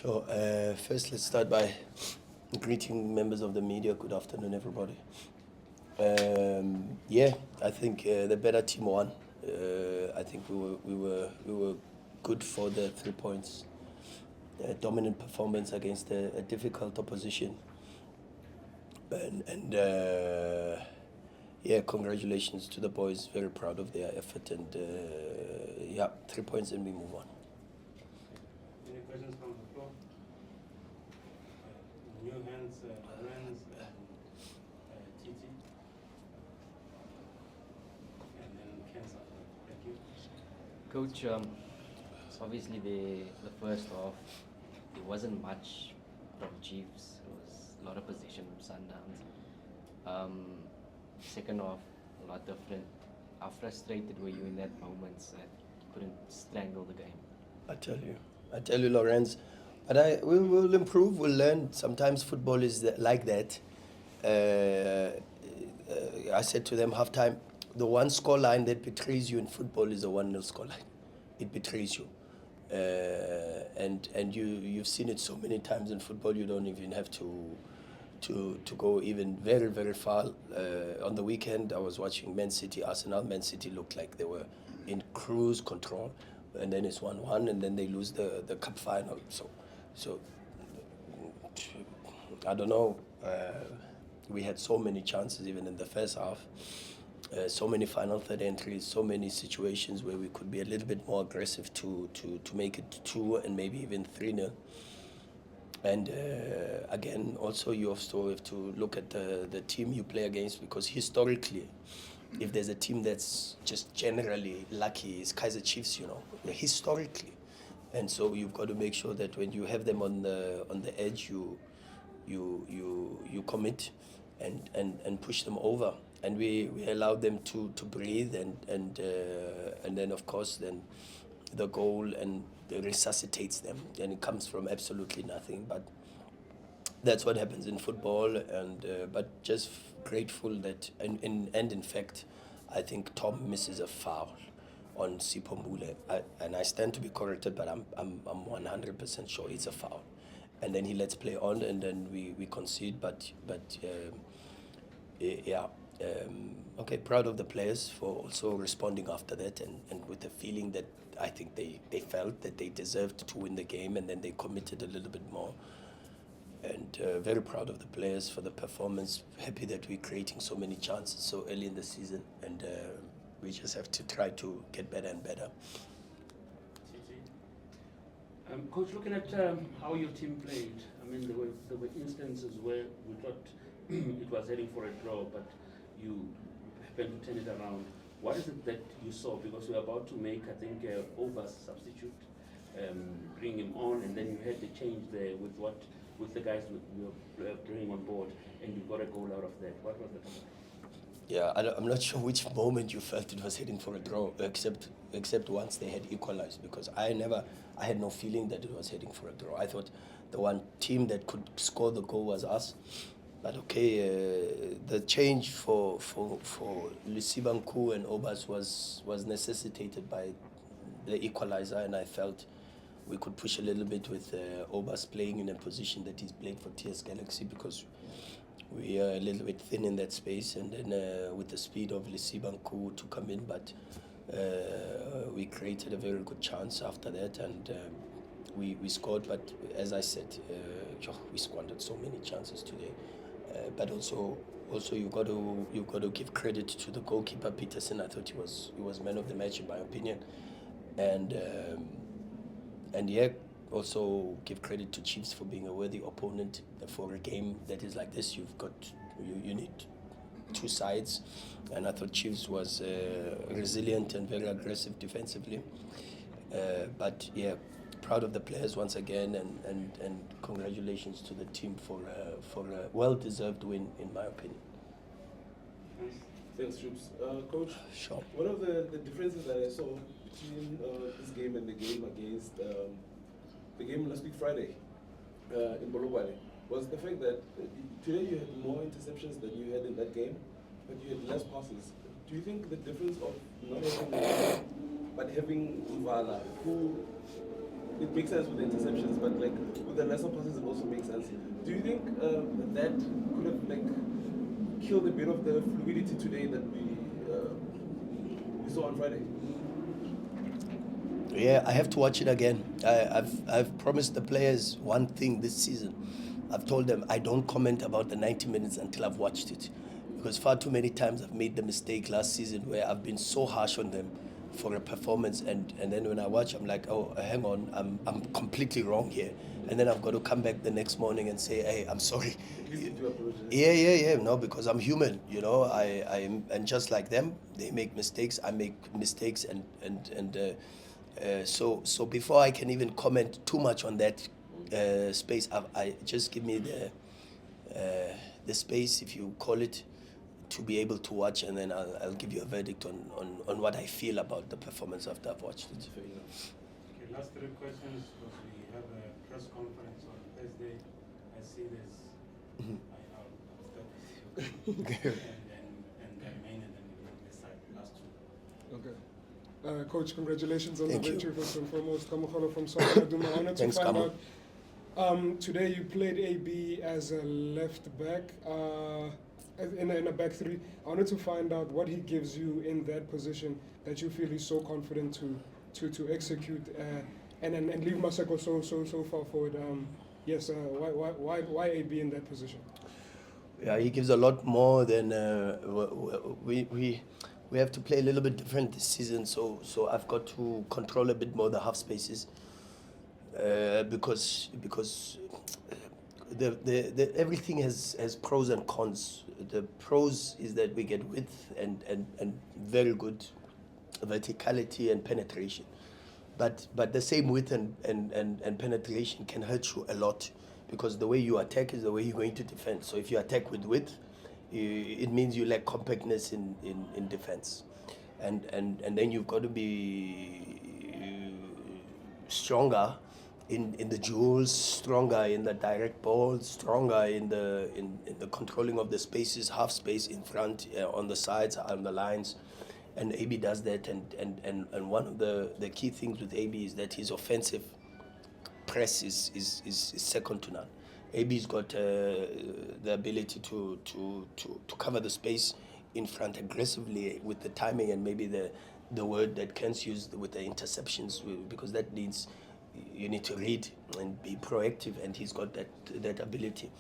Sure. First, let's start by greeting members of the media. Good afternoon, everybody. Yeah, I think the better team won. I think we were good for the 3 points. Dominant performance against a difficult opposition. And yeah, congratulations to the boys. Very proud of their effort. And yeah, 3 points and we move on. Any questions from the floor? New hands, Lorenz, Titi, and then Kenza. Thank you. Coach, so obviously the first half, there wasn't much from Chiefs. It was a lot of possession from Sundowns. Second half, a lot different. How frustrated were you in that moment that you couldn't strangle the game? I tell you, Lorenz. But we will improve. We'll learn. Sometimes football is like that. I said to them halftime, the one score line that betrays you in football is a 1-0 score line. It betrays you. And you've seen it so many times in football. You don't even have to go even very, very far. On the weekend, I was watching Man City, Arsenal. Man City looked like they were in cruise control, and then it's 1-1, and then they lose the cup final. So I don't know. We had so many chances even in the first half. So many final third entries, so many situations where we could be a little bit more aggressive to make it 2 and maybe even 3-0. And again, also you also have to look at the team you play against, because historically, if there's a team that's just generally lucky, it's Kaizer Chiefs, historically. And so you've got to make sure that when you have them on the edge, you commit and push them over. And we allowed them to breathe, and then of course then the goal and resuscitates them, and it comes from absolutely nothing. But that's what happens in football, and but just grateful that and in fact, I think Tom misses a foul on Sipho Mbule, and I stand to be corrected, but I'm 100% sure it's a foul, and then he lets play on, and then we concede, but yeah. Okay, proud of the players for also responding after that, and with the feeling that I think they felt that they deserved to win the game, and then they committed a little bit more. And very proud of the players for the performance. Happy that we're creating so many chances so early in the season, and we just have to try to get better and better. Coach, looking at how your team played, I mean, there were instances where we thought it was heading for a draw, but you happened to turn it around. What is it that you saw? Because you were about to make, I think, Oba's substitute, bring him on, and then you had the change there with the guys you were bringing on board, and you got a goal out of that. What was the comment? Yeah, I'm not sure which moment you felt it was heading for a draw, except once they had equalized, because I had no feeling that it was heading for a draw. I thought the one team that could score the goal was us. But okay, the change for Lisibanku and Obas was necessitated by the equalizer, and I felt we could push a little bit with Obas playing in a position that he's played for TS Galaxy, because we are a little bit thin in that space, and then with the speed of Lisibanku to come in, but we created a very good chance after that, and we scored. But as I said, we squandered so many chances today. But also you got to give credit to the goalkeeper Peterson. I thought he was man of the match in my opinion, and yeah, also give credit to Chiefs for being a worthy opponent for a game that is like this. You need two sides, and I thought Chiefs was resilient and very aggressive defensively. But yeah, proud of the players once again, and congratulations to the team for a well-deserved win, in my opinion. Thanks, Troops. Coach, Sure. One of the differences that I saw between this game and the game against the game last week Friday in Bologwane was the fact that today you had more interceptions than you had in that game, but you had less passes. Do you think the difference of not having but having Uvala, who it makes sense with the interceptions, but like with the lesser passes, it also makes sense. Do you think that could have like killed a bit of the fluidity today that we saw on Friday? Yeah, I have to watch it again. I've promised the players one thing this season. I've told them I don't comment about the 90 minutes until I've watched it. Because far too many times I've made the mistake last season where I've been so harsh on them for a performance, and then when I watch, I'm like, oh, hang on, I'm completely wrong here. And then I've got to come back the next morning and say, hey, I'm sorry. Yeah. No, because I'm human, you know. And just like them, they make mistakes. I make mistakes, so before I can even comment too much on that space, I just give me the space, if you call it, to be able to watch, and then I'll give you a verdict on what I feel about the performance after I've watched it. Okay, last 3 questions, because we have a press conference on Thursday. I see there's, I'll start with you. and then main, and then this side, last 2. Okay. Coach, congratulations on Thank the you. victory first and foremost. Kamukolo from South Africa. I wanted to Thanks, find Kamu. out, today you played AB as a left back, in a back three. I wanted to find out what he gives you in that position that you feel he's so confident to execute, and leave Maseko so far forward. Yes, why AB in that position? Yeah, he gives a lot more than we have to play a little bit different this season. So I've got to control a bit more the half spaces, because the everything has pros and cons. The pros is that we get width and very good verticality and penetration, but the same width and penetration can hurt you a lot, because the way you attack is the way you're going to defend. So if you attack with width, it means you lack compactness in defense, and then you've got to be stronger in the duels, stronger in the direct ball, stronger in the controlling of the spaces, half space in front, on the sides, on the lines. And AB does that, and one of the key things with AB is that his offensive press is second to none. AB's got the ability to cover the space in front aggressively with the timing, and maybe the word that Ken's used with the interceptions, because that needs, you need to read and be proactive, and he's got that ability.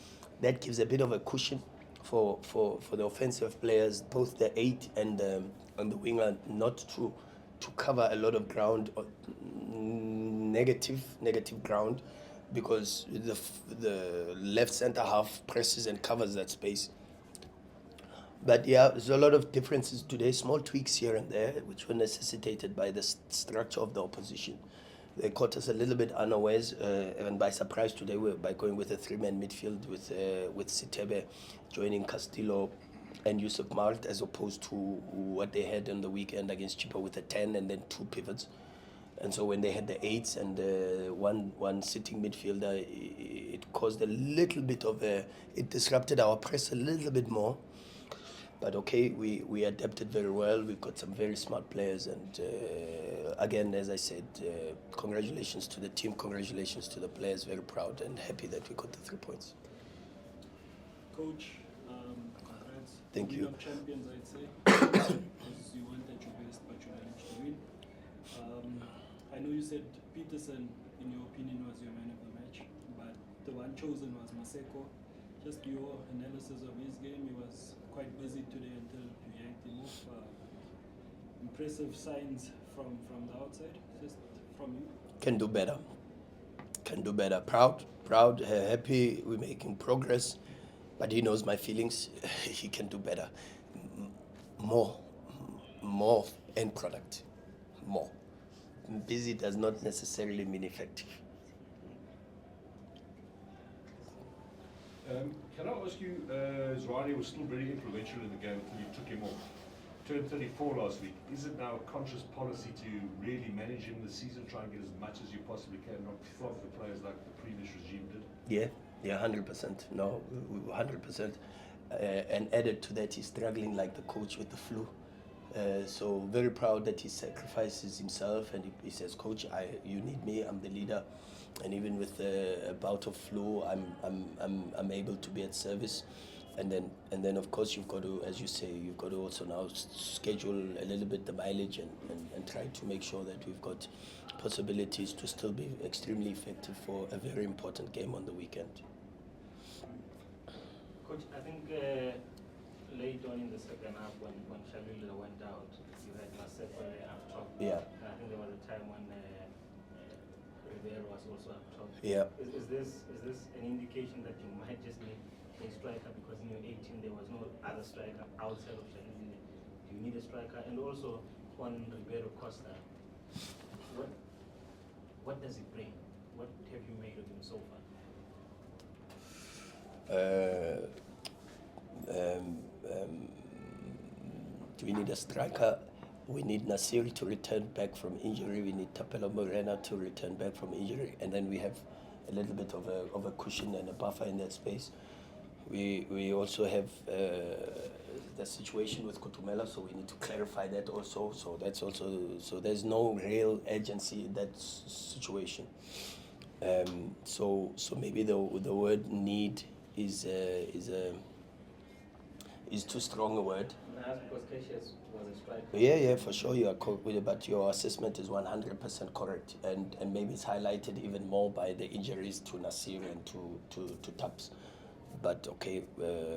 That gives a bit of a cushion for the offensive players, both the 8 and the winger, not to cover a lot of ground, negative ground, because the left center half presses and covers that space. But yeah, there's a lot of differences today, small tweaks here and there, which were necessitated by the structure of the opposition. They caught us a little bit unawares, and by surprise today, by going with a 3-man midfield with Sitebe joining Castillo and Yusuf Malt, as opposed to what they had on the weekend against Chippa with a 10 and then 2 pivots. And so when they had the 8s and one sitting midfielder, it caused a little bit of it disrupted our press a little bit more. But okay, we adapted very well. We've got some very smart players, and again, as I said, congratulations to the team, congratulations to the players. Very proud and happy that we got the 3 points. Coach, congrats. Thank you. Win of champions, I'd say. Because you weren't at your best, but you managed to win. I know you said Peterson, in your opinion, was your man of the match, but the one chosen was Maseko. Just your analysis of his game, he was quite busy today until you yanked him off. Impressive signs from the outside, just from you. Can do better. Proud, happy, we're making progress, but he knows my feelings. He can do better. More end product. More. Busy does not necessarily mean effective. Can I ask you, Rulani was still very influential in the game until you took him off. Turned 34 last week. Is it now a conscious policy to really manage him this season, try and get as much as you possibly can, not flog the players like the previous regime did? Yeah, 100%. No, 100%. And added to that, he's struggling like the coach with the flu. So very proud that he sacrifices himself and he says, "Coach, you need me. I'm the leader." And even with a bout of flu, I'm able to be at service. And then of course you've got to, as you say, you've got to also now schedule a little bit the mileage and try to make sure that we've got possibilities to still be extremely effective for a very important game on the weekend. Coach, I think late on in the second half when Shalila went out, you had Maseko up top. Yeah. And I think there was a time when Rivera was also up top. Yeah. Is this an indication that you might just need a striker because in your 18 there was no other striker outside of Shalila? Do you need a striker? And also on Ribeiro Costa, what does he bring? What have you made of him so far? Do we need a striker? We need Nasir to return back from injury. We need Tapelo Morena to return back from injury. And then we have a little bit of a cushion and a buffer in that space. We also have the situation with Kutumela, so we need to clarify that also. So that's also, so there's no real urgency in that situation. So maybe the word need is too strong a word. That's because Cassius was a striker. Yeah, for sure you are but your assessment is 100% correct, and maybe it's highlighted even more by the injuries to Nasir and to Taps. But okay,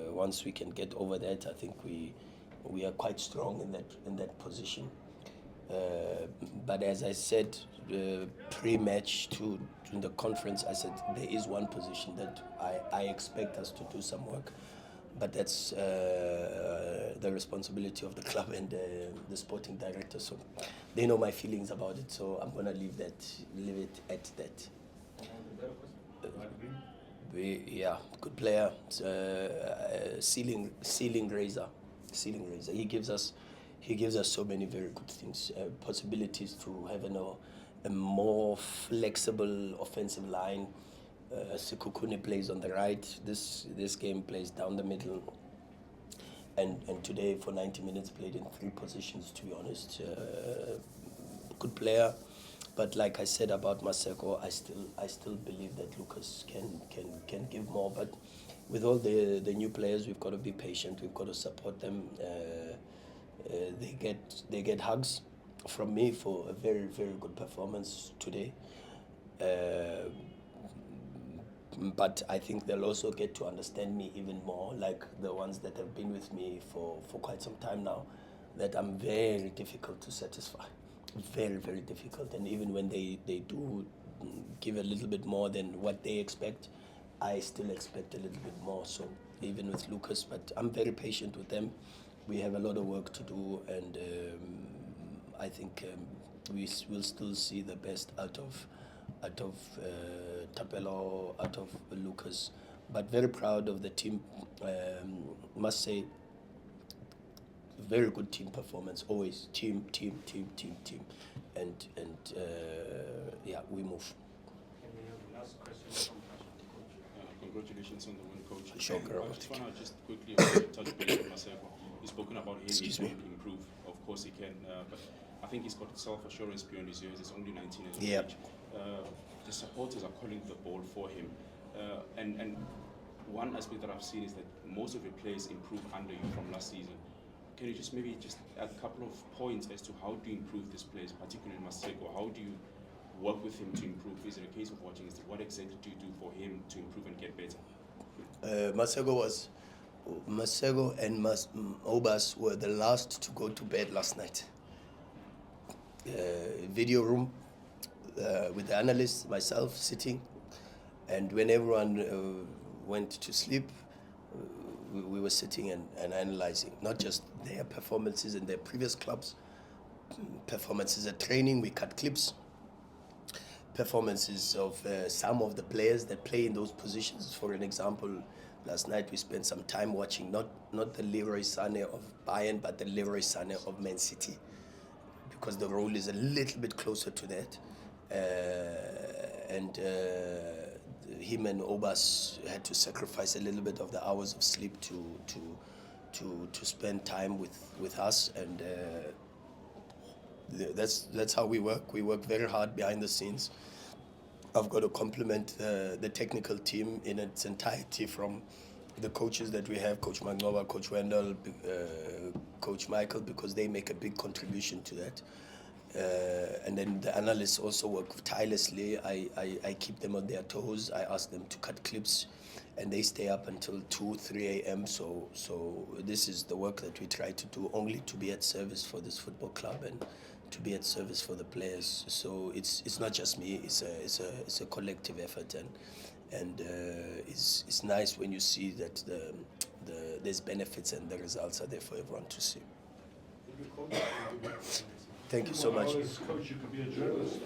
once we can get over that, I think we are quite strong in that position. But as I said pre-match to the conference, I said there is one position that I expect us to do some work, but that's the responsibility of the club and the sporting director. So they know my feelings about it. So I'm gonna leave it at that. Good player, ceiling raiser. He gives us so many very good things, possibilities to have a more flexible offensive line. Sekhukhune plays on the right. This game plays down the middle. And today for 90 minutes played in 3 positions. To be honest, good player. But like I said about Maseko, I still believe that Lucas can give more. But with all the new players, we've got to be patient. We've got to support them. They get hugs from me for a very, very good performance today. But I think they'll also get to understand me even more, like the ones that have been with me for quite some time now, that I'm very difficult to satisfy. Very, very difficult. And even when they do give a little bit more than what they expect, I still expect a little bit more. So even with Lucas, but I'm very patient with them. We have a lot of work to do, and I think we will still see the best out of Tapelo, out of Lucas. But very proud of the team. Must say, very good team performance. Always team, and we move. Can we have the last question from Coach? Congratulations on the win, Coach. Sure, girl. I just want to quickly touch base on Maseko. You've spoken about him needing to improve. Of course he can, but I think he's got self-assurance beyond his years. He's only 19 years of age. The supporters are calling the ball for him. And one aspect that I've seen is that most of your players improve under you from last season. Can you just maybe add a couple of points as to how do you improve this players, particularly Maseko? How do you work with him to improve? Is it a case of watching? What exactly do you do for him to improve and get better? Maseko and Obas were the last to go to bed last night. Video room with the analysts, myself sitting, and when everyone went to sleep, we were sitting and analyzing not just their performances in their previous clubs, performances at training. We cut clips, performances of some of the players that play in those positions. For an example, last night we spent some time watching not the Leroy Sané of Bayern, but the Leroy Sané of Man City, because the role is a little bit closer to that. Him and Obas had to sacrifice a little bit of the hours of sleep to to spend time with us, and that's how we work. We work very hard behind the scenes. I've got to compliment the technical team in its entirety, from the coaches that we have, Coach Magnova, Coach Wendell, Coach Michael, because they make a big contribution to that. And then the analysts also work tirelessly. I keep them on their toes. I ask them to cut clips, and they stay up until 2, 3 a.m. So this is the work that we try to do, only to be at service for this football club and to be at service for the players. So it's not just me. It's a collective effort, and it's nice when you see that there's benefits and the results are there for everyone to see. Thank you so much. Coach, you could be a journalist.